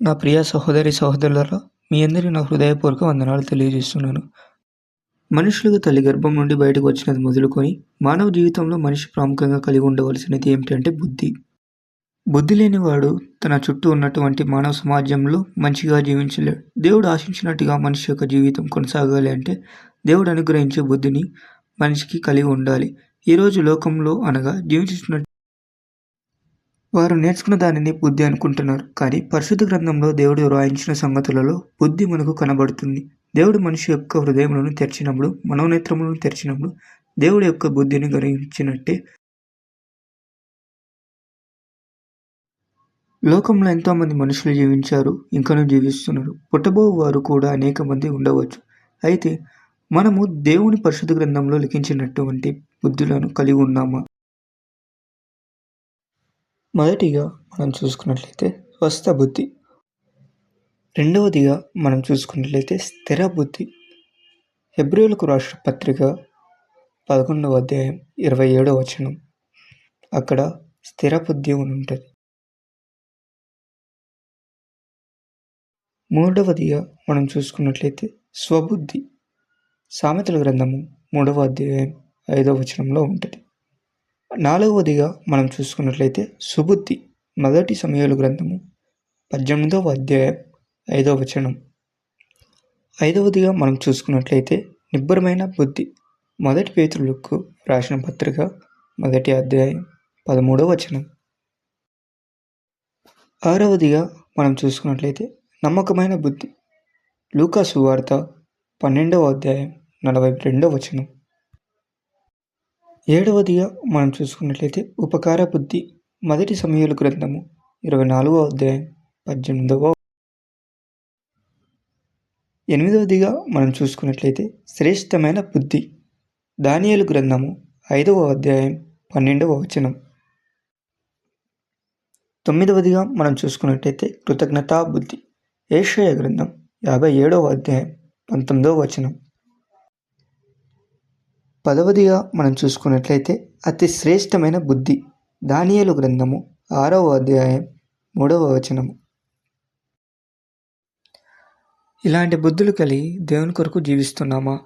నా ప్రియ సహోదరి సహోదరులారా, మీ అందరికీ నా హృదయపూర్వక వందనాలు తెలియజేస్తున్నాను. మనుషులుగా తల్లి గర్భం నుండి బయటకు వచ్చినది మొదలుకొని మానవ జీవితంలో మనిషి ప్రాముఖ్యంగా కలిగి ఉండవలసినది ఏమిటంటే బుద్ధి. బుద్ధి లేనివాడు తన చుట్టూ ఉన్నటువంటి మానవ సమాజంలో మంచిగా జీవించలేడు. దేవుడు ఆశించినట్టుగా మనిషి యొక్క జీవితం కొనసాగాలి అంటే దేవుడు అనుగ్రహించే బుద్ధిని మనిషికి కలిగి ఉండాలి. ఈరోజు లోకంలో అనగా జీవించుతున్న వారు నేర్చుకున్న దానిని బుద్ధి అనుకుంటున్నారు. కానీ పరిశుద్ధ గ్రంథంలో దేవుడు వ్రాయించిన సంగతులలో బుద్ధి మనకు కనబడుతుంది. దేవుడు మనిషి యొక్క హృదయములను తెరిచినప్పుడు, మనోనేత్రములను తెరిచినప్పుడు దేవుడి యొక్క బుద్ధిని గ్రహించినట్టే లోకంలో ఎంతోమంది మనుషులు జీవించారు, ఇంకనూ జీవిస్తున్నారు. పుట్టబో వారు కూడా అనేక మంది ఉండవచ్చు. అయితే మనము దేవుని పరిశుద్ధ గ్రంథంలో లిఖించినటువంటి బుద్ధులను కలిగి ఉన్నామా? మొదటిగా మనం చూసుకున్నట్లయితే స్వస్థ బుద్ధి. రెండవదిగా మనం చూసుకున్నట్లయితే స్థిర బుద్ధి. హెబ్రీయులకు రాసిన పత్రిక 11వ అధ్యాయం 27వ వచనం. అక్కడ స్థిర బుద్ధి ఉంటుంది. మూడవదిగా మనం చూసుకున్నట్లయితే స్వబుద్ధి. సామెతల గ్రంథము 3వ అధ్యాయం 5వ వచనంలో ఉంటుంది. నాలుగవదిగా మనం చూసుకున్నట్లయితే సుబుద్ధి. మొదటి సమూయేలు గ్రంథము 18వ అధ్యాయం 5వ వచనం. ఐదవదిగా మనం చూసుకున్నట్లయితే నిబ్బరమైన బుద్ధి. మొదటి పేతురులకు రాసిన పత్రిక 1వ అధ్యాయం 13వ వచనం. ఆరవదిగా మనం చూసుకున్నట్లయితే నమ్మకమైన బుద్ధి. లూకా సువార్త 12వ అధ్యాయం 42వ వచనం. ఏడవదిగా మనం చూసుకున్నట్లయితే ఉపకార బుద్ధి. మొదటి సమూయేలు గ్రంథము 24వ అధ్యాయం 18వ. ఎనిమిదవదిగా మనం చూసుకున్నట్లయితే శ్రేష్టమైన బుద్ధి. దానియేలు గ్రంథము 5వ అధ్యాయం 12వ వచనం. తొమ్మిదవదిగా మనం చూసుకున్నట్లయితే కృతజ్ఞతా బుద్ధి. యెషయా గ్రంథం 57వ అధ్యాయం 19వ వచనం. పదవదిగా మనం చూసుకున్నట్లయితే అతి శ్రేష్టమైన బుద్ధి. దానియేలు గ్రంథము 6వ అధ్యాయం 3వ వచనము. ఇలాంటి బుద్ధులు కలిగి దేవుని కొరకు జీవిస్తున్నామా?